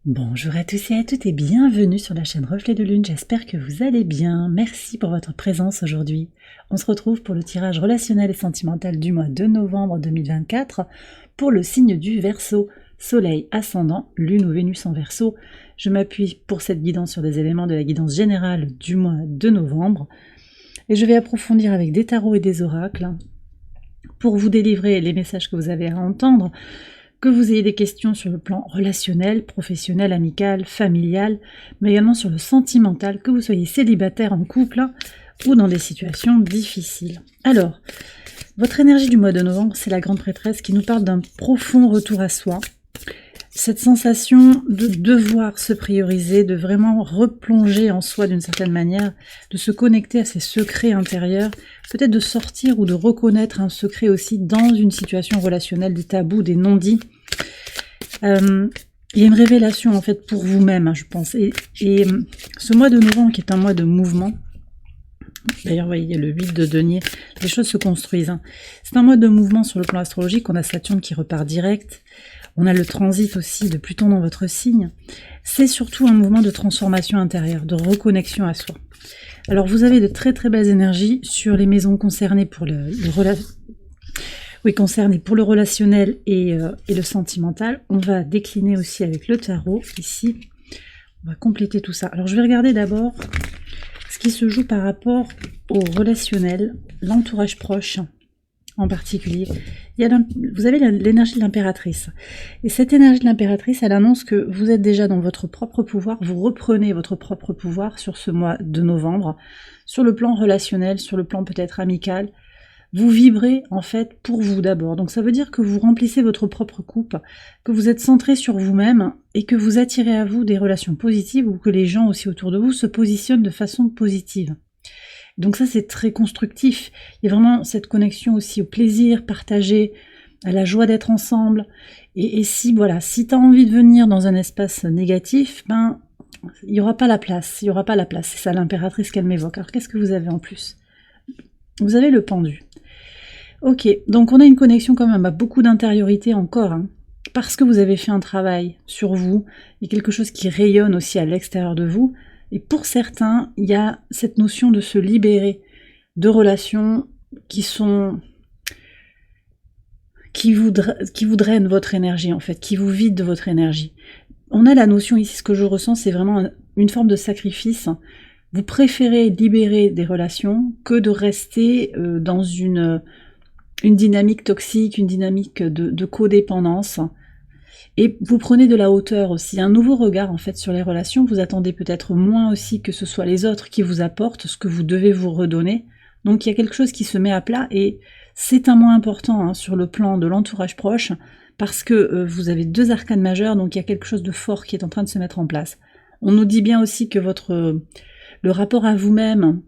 Bonjour à tous et à toutes et bienvenue sur la chaîne Reflet de Lune, j'espère que vous allez bien. Merci pour votre présence aujourd'hui. On se retrouve pour le tirage relationnel et sentimental du mois de novembre 2024 pour le signe du Verseau, Soleil ascendant, Lune ou Vénus en Verseau. Je m'appuie pour cette guidance sur des éléments de la guidance générale du mois de novembre et je vais approfondir avec des tarots et des oracles pour vous délivrer les messages que vous avez à entendre. Que vous ayez des questions sur le plan relationnel, professionnel, amical, familial, mais également sur le sentimental, que vous soyez célibataire, en couple ou dans des situations difficiles. Alors, votre énergie du mois de novembre, c'est la grande prêtresse qui nous parle d'un profond retour à soi. Cette sensation de devoir se prioriser, de vraiment replonger en soi d'une certaine manière, de se connecter à ses secrets intérieurs, peut-être de sortir ou de reconnaître un secret aussi dans une situation relationnelle, des tabous, des non-dits. Il y a une révélation en fait pour vous-même, je pense. Et ce mois de novembre qui est un mois de mouvement, d'ailleurs, vous voyez, il y a le 8 de denier, les choses se construisent. C'est un mois de mouvement sur le plan astrologique, on a Saturne qui repart direct, on a le transit aussi de Pluton dans votre signe. C'est surtout un mouvement de transformation intérieure, de reconnexion à soi. Alors vous avez de très très belles énergies sur les maisons concernées pour concerné pour le relationnel et le sentimental. On va décliner aussi avec le tarot, ici. On va compléter tout ça. Alors je vais regarder d'abord ce qui se joue par rapport au relationnel, l'entourage proche en particulier. Vous avez l'énergie de l'impératrice. Et cette énergie de l'impératrice, elle annonce que vous êtes déjà dans votre propre pouvoir, vous reprenez votre propre pouvoir sur ce mois de novembre, sur le plan relationnel, sur le plan peut-être amical. Vous vibrez en fait pour vous d'abord. Donc ça veut dire que vous remplissez votre propre coupe, que vous êtes centré sur vous-même et que vous attirez à vous des relations positives ou que les gens aussi autour de vous se positionnent de façon positive. Donc ça c'est très constructif. Il y a vraiment cette connexion aussi au plaisir partagé, à la joie d'être ensemble. Et si tu as envie de venir dans un espace négatif, il n'y aura pas la place. Il n'y aura pas la place. C'est ça l'impératrice qu'elle m'évoque. Alors qu'est-ce que vous avez en plus? Vous avez le pendu. Ok, donc on a une connexion quand même à beaucoup d'intériorité encore, parce que vous avez fait un travail sur vous, il y a quelque chose qui rayonne aussi à l'extérieur de vous, et pour certains, il y a cette notion de se libérer de relations qui vous drainent votre énergie en fait, qui vous vident de votre énergie. On a la notion ici, ce que je ressens, c'est vraiment une forme de sacrifice. Vous préférez libérer des relations que de rester dans une dynamique toxique, une dynamique de codépendance. Et vous prenez de la hauteur aussi, un nouveau regard en fait sur les relations. Vous attendez peut-être moins aussi que ce soit les autres qui vous apportent ce que vous devez vous redonner. Donc il y a quelque chose qui se met à plat et c'est un mois important sur le plan de l'entourage proche parce que vous avez deux arcanes majeures, donc il y a quelque chose de fort qui est en train de se mettre en place. On nous dit bien aussi que le rapport à vous-même,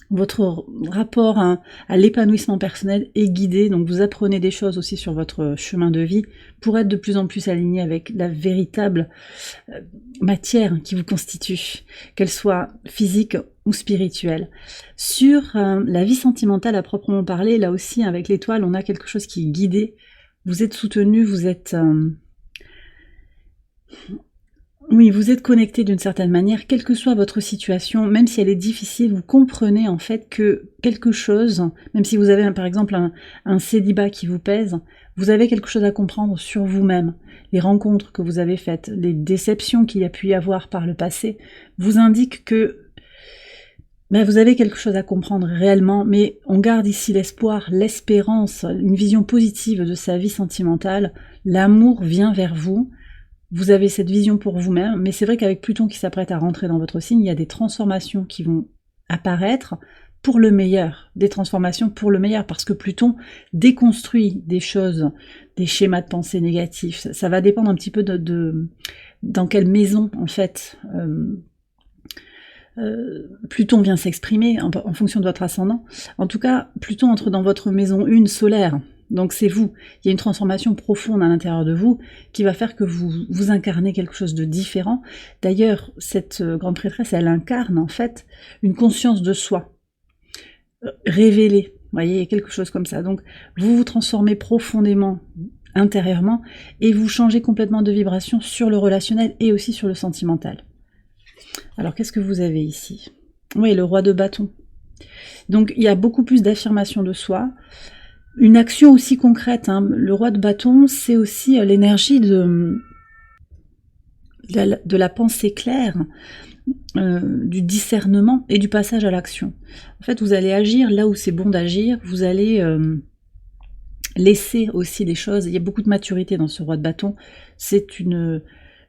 votre rapport à l'épanouissement personnel est guidé, donc vous apprenez des choses aussi sur votre chemin de vie pour être de plus en plus aligné avec la véritable matière qui vous constitue, qu'elle soit physique ou spirituelle. Sur la vie sentimentale à proprement parler, là aussi avec l'étoile, on a quelque chose qui est guidé, vous êtes soutenu, vous êtes connecté d'une certaine manière, quelle que soit votre situation, même si elle est difficile, vous comprenez en fait que quelque chose, même si vous avez par exemple un célibat qui vous pèse, vous avez quelque chose à comprendre sur vous-même. Les rencontres que vous avez faites, les déceptions qu'il y a pu y avoir par le passé, vous indiquent que vous avez quelque chose à comprendre réellement, mais on garde ici l'espoir, l'espérance, une vision positive de sa vie sentimentale. L'amour vient vers vous. Vous avez cette vision pour vous-même, mais c'est vrai qu'avec Pluton qui s'apprête à rentrer dans votre signe, il y a des transformations qui vont apparaître pour le meilleur, des transformations pour le meilleur, parce que Pluton déconstruit des choses, des schémas de pensée négatifs. Ça va dépendre un petit peu dans quelle maison, en fait, Pluton vient s'exprimer en fonction de votre ascendant. En tout cas, Pluton entre dans votre maison 1 solaire, donc c'est vous. Il y a une transformation profonde à l'intérieur de vous qui va faire que vous incarnez quelque chose de différent. D'ailleurs, cette grande prêtresse, elle incarne en fait une conscience de soi, révélée. Vous voyez, il y a quelque chose comme ça. Donc, vous vous transformez profondément intérieurement, et vous changez complètement de vibration sur le relationnel et aussi sur le sentimental. Alors qu'est-ce que vous avez ici? Oui, le roi de bâton. Donc il y a beaucoup plus d'affirmation de soi, une action aussi concrète, hein. Le roi de bâton, c'est aussi l'énergie de la pensée claire, du discernement et du passage à l'action. En fait, vous allez agir là où c'est bon d'agir, vous allez laisser aussi les choses. Il y a beaucoup de maturité dans ce roi de bâton. C'est une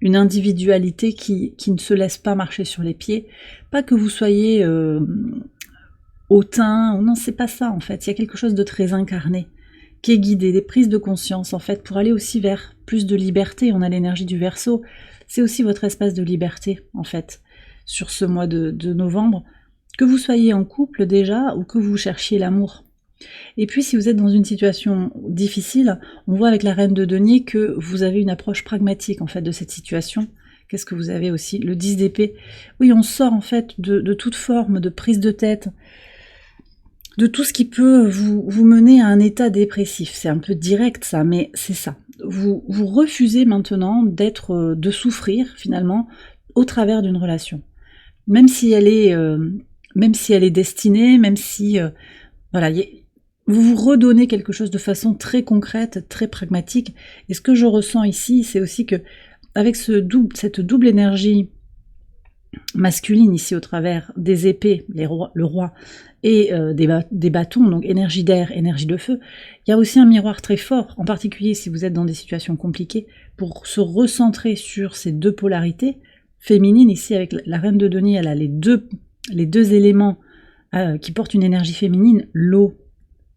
individualité qui ne se laisse pas marcher sur les pieds. Pas que vous soyez hautain, non, c'est pas ça en fait. Il y a quelque chose de très incarné, qui est guidé, des prises de conscience en fait, pour aller aussi vers plus de liberté. On a l'énergie du Verseau, c'est aussi votre espace de liberté en fait, sur ce mois de novembre, que vous soyez en couple déjà, ou que vous cherchiez l'amour. Et puis si vous êtes dans une situation difficile, on voit avec la reine de denier que vous avez une approche pragmatique en fait de cette situation. Qu'est-ce que vous avez aussi? Le 10 d'épée. Oui, on sort en fait de toute forme de prise de tête, de tout ce qui peut vous mener à un état dépressif. C'est un peu direct ça, mais c'est ça. Vous refusez maintenant de souffrir finalement au travers d'une relation. Même si elle est destinée, même si voilà, vous vous redonnez quelque chose de façon très concrète, très pragmatique. Et ce que je ressens ici, c'est aussi que avec cette double énergie masculine ici au travers des épées, le roi, et des bâtons, donc énergie d'air, énergie de feu, il y a aussi un miroir très fort, en particulier si vous êtes dans des situations compliquées, pour se recentrer sur ces deux polarités féminines. Ici avec la reine de denier, elle a les deux éléments qui portent une énergie féminine, l'eau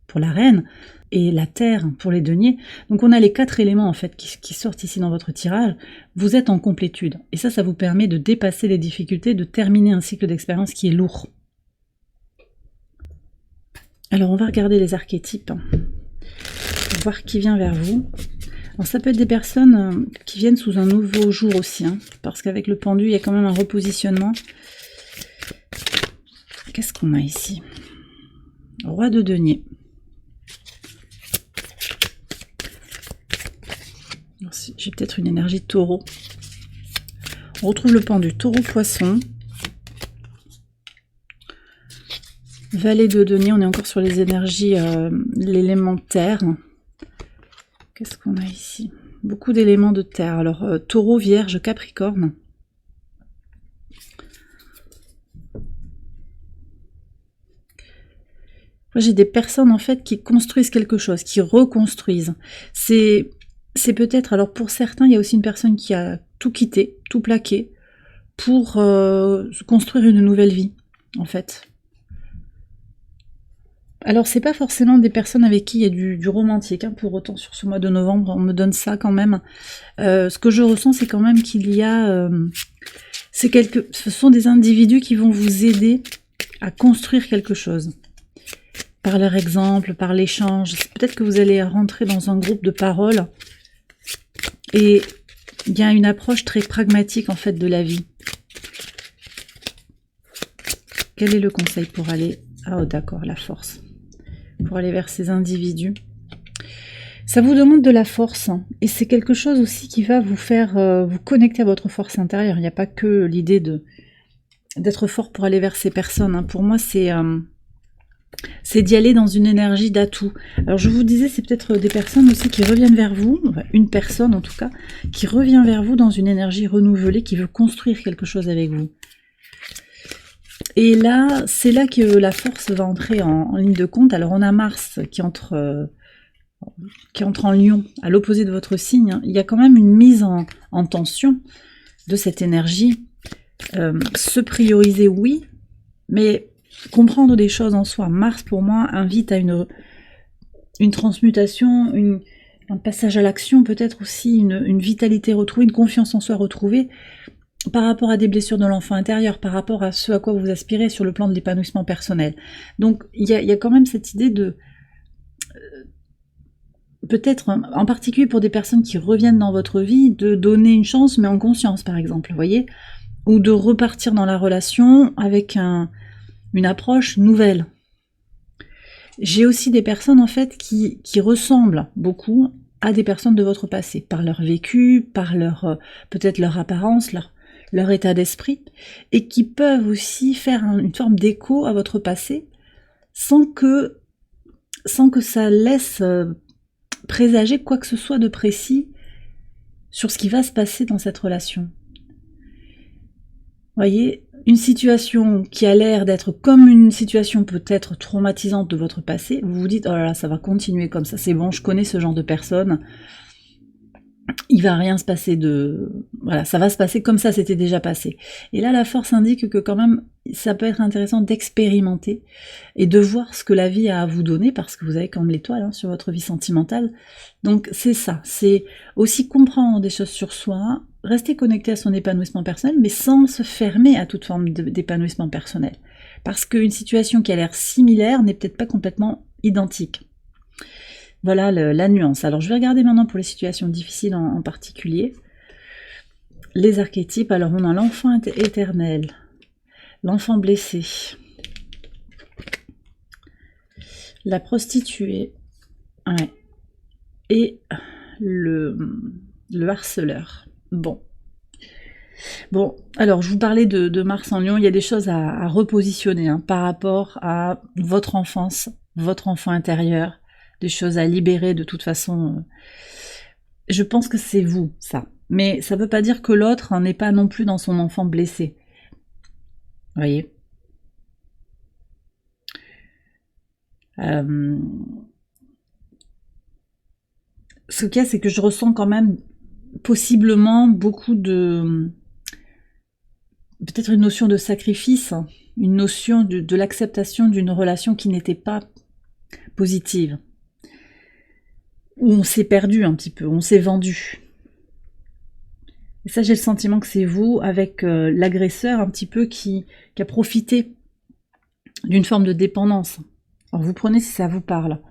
pour la reine et la terre pour les deniers. Donc on a les 4 éléments en fait qui sortent ici dans votre tirage. Vous êtes en complétude et ça vous permet de dépasser les difficultés, de terminer un cycle d'expérience qui est lourd. Alors on va regarder les archétypes pour voir qui vient vers vous. Alors ça peut être des personnes qui viennent sous un nouveau jour aussi, hein, parce qu'avec le pendu il y a quand même un repositionnement. Qu'est-ce qu'on a ici? Roi de denier. J'ai peut-être une énergie de taureau. On retrouve le pendu, taureau-poisson. Valet de denier, on est encore sur les énergies, l'élément terre. Qu'est-ce qu'on a ici? Beaucoup d'éléments de terre. Alors, taureau, vierge, capricorne. Moi, j'ai des personnes en fait qui construisent quelque chose, qui reconstruisent. C'est peut-être, alors pour certains, il y a aussi une personne qui a tout quitté, tout plaqué, pour construire une nouvelle vie, en fait. Alors c'est pas forcément des personnes avec qui il y a du romantique, hein, pour autant sur ce mois de novembre, on me donne ça quand même. Ce que je ressens, c'est quand même qu'il y a... ce sont des individus qui vont vous aider à construire quelque chose. Par leur exemple, par l'échange. Peut-être que vous allez rentrer dans un groupe de parole. Et il y a une approche très pragmatique en fait de la vie. Quel est le conseil pour aller... Ah oh, d'accord, la force. Pour aller vers ces individus. Ça vous demande de la force. Hein, et c'est quelque chose aussi qui va vous faire vous connecter à votre force intérieure. Il n'y a pas que l'idée d'être fort pour aller vers ces personnes. Hein. Pour moi, c'est d'y aller dans une énergie d'atout. Alors je vous disais, c'est peut-être des personnes aussi qui reviennent vers vous, enfin, une personne en tout cas, qui revient vers vous dans une énergie renouvelée, qui veut construire quelque chose avec vous. Et là, c'est là que la force va entrer en ligne de compte. Alors on a Mars qui entre en Lion, à l'opposé de votre signe. Hein. Il y a quand même une mise en tension de cette énergie. Se prioriser, oui, mais comprendre des choses en soi. Mars, pour moi, invite à une transmutation, un passage à l'action, peut-être aussi une vitalité retrouvée, une confiance en soi retrouvée, par rapport à des blessures de l'enfant intérieur, par rapport à ce à quoi vous aspirez sur le plan de l'épanouissement personnel. Donc, il y a quand même cette idée de... peut-être, en particulier pour des personnes qui reviennent dans votre vie, de donner une chance, mais en conscience, par exemple, vous voyez, ou de repartir dans la relation avec une approche nouvelle. J'ai aussi des personnes en fait qui ressemblent beaucoup à des personnes de votre passé, par leur vécu, par leur peut-être leur apparence, leur état d'esprit, et qui peuvent aussi faire une forme d'écho à votre passé, sans que ça laisse présager quoi que ce soit de précis sur ce qui va se passer dans cette relation. Voyez, une situation qui a l'air d'être comme une situation peut-être traumatisante de votre passé, vous vous dites, oh là là, ça va continuer comme ça, c'est bon, je connais ce genre de personne, il va rien se passer voilà, ça va se passer comme ça c'était déjà passé. Et là, la force indique que quand même, ça peut être intéressant d'expérimenter et de voir ce que la vie a à vous donner, parce que vous avez quand même l'étoile sur votre vie sentimentale. Donc c'est ça, c'est aussi comprendre des choses sur soi, rester connecté à son épanouissement personnel, mais sans se fermer à toute forme d'épanouissement personnel. Parce qu'une situation qui a l'air similaire n'est peut-être pas complètement identique. Voilà la nuance. Alors je vais regarder maintenant pour les situations difficiles en particulier. Les archétypes, alors on a l'enfant éternel, l'enfant blessé, la prostituée, ouais, et le harceleur. Bon, alors je vous parlais de Mars en Lion, il y a des choses à repositionner par rapport à votre enfance, votre enfant intérieur, des choses à libérer de toute façon. Je pense que c'est vous, ça. Mais ça ne veut pas dire que l'autre n'est pas non plus dans son enfant blessé. Vous voyez ? Ce qu'il y a, c'est que je ressens quand même possiblement beaucoup de... peut-être une notion de sacrifice, une notion de l'acceptation d'une relation qui n'était pas positive. Où on s'est perdu un petit peu, on s'est vendu. Et ça, j'ai le sentiment que c'est vous, avec l'agresseur un petit peu qui a profité d'une forme de dépendance. Alors vous prenez si ça vous parle.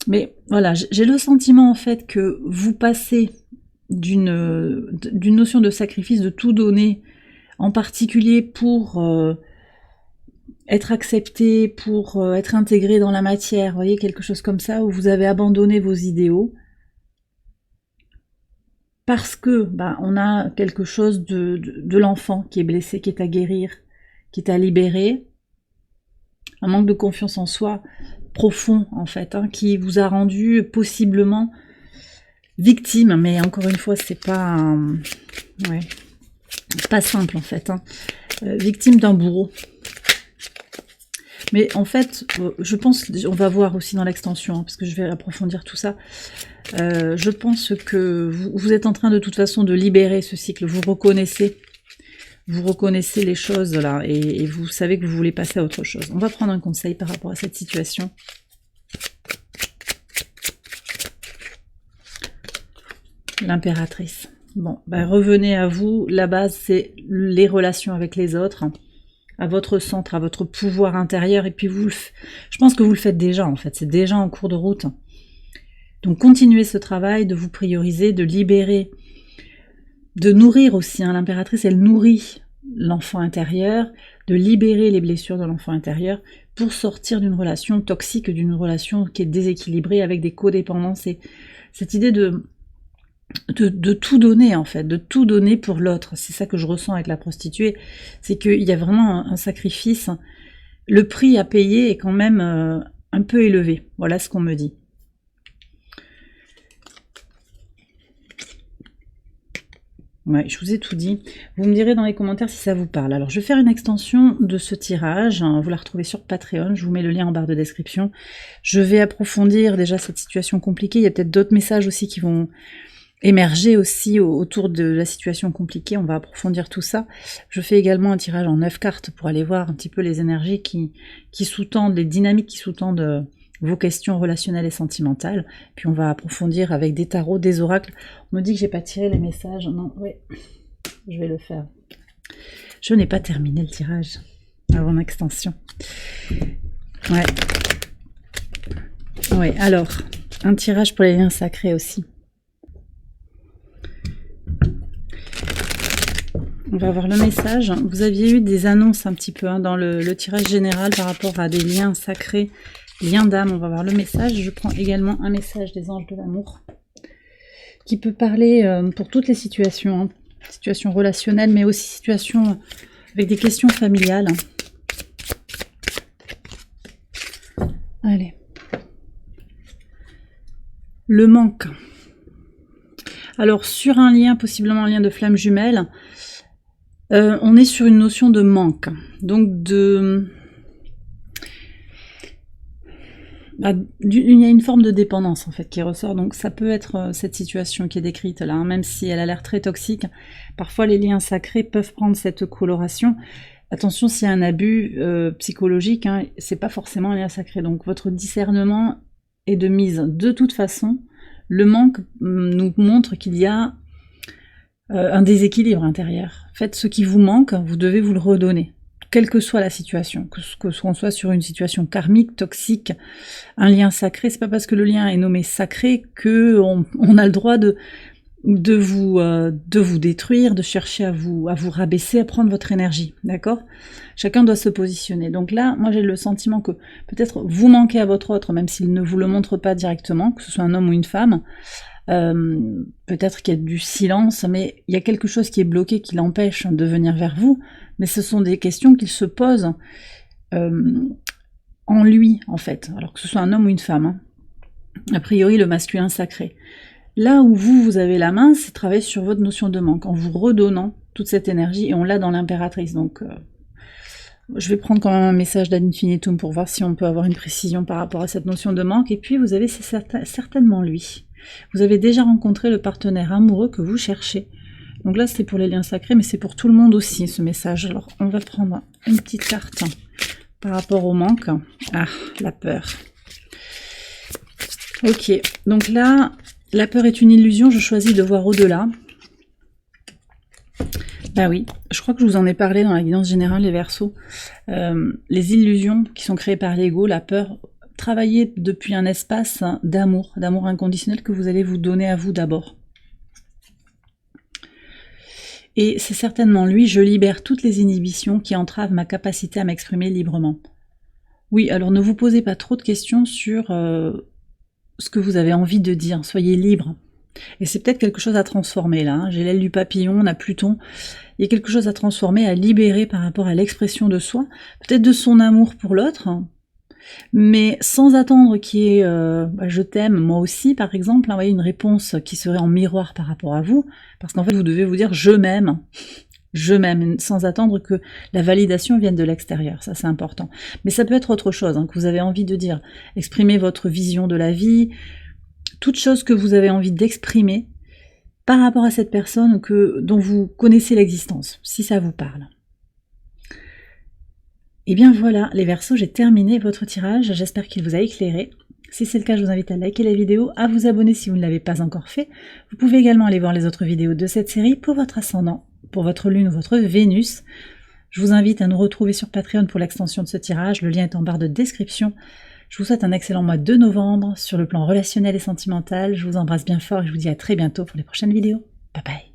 Mais voilà, j'ai le sentiment en fait que vous passez d'une notion de sacrifice, de tout donner, en particulier pour être accepté, pour être intégré dans la matière, vous voyez, quelque chose comme ça, où vous avez abandonné vos idéaux, parce que on a quelque chose de l'enfant qui est blessé, qui est à guérir, qui est à libérer, un manque de confiance en soi profond en fait, qui vous a rendu possiblement victime, mais encore une fois c'est pas pas simple en fait, victime d'un bourreau. Mais en fait, je pense, on va voir aussi dans l'extension, parce que je vais approfondir tout ça, je pense que vous êtes en train de toute façon de libérer ce cycle, vous reconnaissez les choses là, et vous savez que vous voulez passer à autre chose. On va prendre un conseil par rapport à cette situation. L'impératrice. Bon, revenez à vous, la base c'est les relations avec les autres, à votre centre, à votre pouvoir intérieur, et puis je pense que vous le faites déjà en fait, c'est déjà en cours de route. Donc continuez ce travail de vous prioriser, de libérer, de nourrir aussi, l'impératrice elle nourrit l'enfant intérieur, de libérer les blessures de l'enfant intérieur pour sortir d'une relation toxique, d'une relation qui est déséquilibrée avec des codépendances, et cette idée de tout donner en fait, de tout donner pour l'autre. C'est ça que je ressens avec la prostituée, c'est qu'il y a vraiment un sacrifice, le prix à payer est quand même un peu élevé, voilà ce qu'on me dit. Ouais, je vous ai tout dit. Vous me direz dans les commentaires si ça vous parle. Alors, je vais faire une extension de ce tirage. Vous la retrouvez sur Patreon. Je vous mets le lien en barre de description. Je vais approfondir déjà cette situation compliquée. Il y a peut-être d'autres messages aussi qui vont émerger aussi autour de la situation compliquée. On va approfondir tout ça. Je fais également un tirage en 9 cartes pour aller voir un petit peu les énergies qui sous-tendent, les dynamiques qui sous-tendent vos questions relationnelles et sentimentales. Puis on va approfondir avec des tarots, des oracles. On me dit que j'ai pas tiré les messages. Non, oui, je vais le faire. Je n'ai pas terminé le tirage avant l'extension. Ouais. Ouais, alors, un tirage pour les liens sacrés aussi. On va voir le message. Vous aviez eu des annonces un petit peu dans le tirage général par rapport à des liens sacrés lien d'âme, on va voir le message. Je prends également un message des anges de l'amour qui peut parler pour toutes les situations, hein. Situations relationnelles, mais aussi situations avec des questions familiales. Allez. Le manque. Alors, sur un lien, possiblement un lien de flamme jumelle, on est sur une notion de manque. Donc, il y a une forme de dépendance, en fait, qui ressort. Donc, ça peut être cette situation qui est décrite là, hein, même si elle a l'air très toxique. Parfois, les liens sacrés peuvent prendre cette coloration. Attention, s'il y a un abus psychologique, hein, c'est pas forcément un lien sacré. Donc, votre discernement est de mise. De toute façon, le manque nous montre qu'il y a un déséquilibre intérieur. Faites ce qui vous manque, vous devez vous le redonner, quelle que soit la situation, que l'on soit sur une situation karmique, toxique, un lien sacré. C'est pas parce que le lien est nommé sacré que on a le droit de vous détruire, de chercher à vous rabaisser, à prendre votre énergie, d'accord? Chacun doit se positionner. Donc là, moi j'ai le sentiment que peut-être vous manquez à votre autre, même s'il ne vous le montre pas directement, que ce soit un homme ou une femme. Peut-être qu'il y a du silence, mais il y a quelque chose qui est bloqué, qui l'empêche de venir vers vous, mais ce sont des questions qu'il se pose en lui, en fait, alors que ce soit un homme ou une femme, hein. A priori, le masculin sacré. Là où vous avez la main, c'est travailler sur votre notion de manque, en vous redonnant toute cette énergie, et on l'a dans l'impératrice. Donc, je vais prendre quand même un message d'Ad Infinitum pour voir si on peut avoir une précision par rapport à cette notion de manque. Et puis, vous avez certainement lui. Vous avez déjà rencontré le partenaire amoureux que vous cherchez. Donc là, c'est pour les liens sacrés, mais c'est pour tout le monde aussi, ce message. Alors, on va prendre une petite carte par rapport au manque. Ah, la peur. Ok, donc là... La peur est une illusion, je choisis de voir au-delà. Bah oui, je crois que je vous en ai parlé dans la guidance générale, les Verseaux. Les illusions qui sont créées par l'ego, la peur, travaillez depuis un espace d'amour inconditionnel que vous allez vous donner à vous d'abord. Et c'est certainement lui, je libère toutes les inhibitions qui entravent ma capacité à m'exprimer librement. Oui, alors ne vous posez pas trop de questions sur... ce que vous avez envie de dire, soyez libre. Et c'est peut-être quelque chose à transformer là, hein. J'ai l'aile du papillon, on a Pluton, il y a quelque chose à transformer, à libérer par rapport à l'expression de soi, peut-être de son amour pour l'autre, mais sans attendre qu'il y ait je t'aime, moi aussi par exemple, hein, vous voyez, une réponse qui serait en miroir par rapport à vous, parce qu'en fait vous devez vous dire je m'aime, sans attendre que la validation vienne de l'extérieur, ça c'est important. Mais ça peut être autre chose, hein, que vous avez envie de dire. Exprimez votre vision de la vie, toute chose que vous avez envie d'exprimer par rapport à cette personne dont vous connaissez l'existence, si ça vous parle. Et bien voilà, les Verseaux, j'ai terminé votre tirage, j'espère qu'il vous a éclairé. Si c'est le cas, je vous invite à liker la vidéo, à vous abonner si vous ne l'avez pas encore fait. Vous pouvez également aller voir les autres vidéos de cette série pour votre ascendant, pour votre lune ou votre Vénus. Je vous invite à nous retrouver sur Patreon pour l'extension de ce tirage, le lien est en barre de description. Je vous souhaite un excellent mois de novembre sur le plan relationnel et sentimental. Je vous embrasse bien fort et je vous dis à très bientôt pour les prochaines vidéos. Bye bye.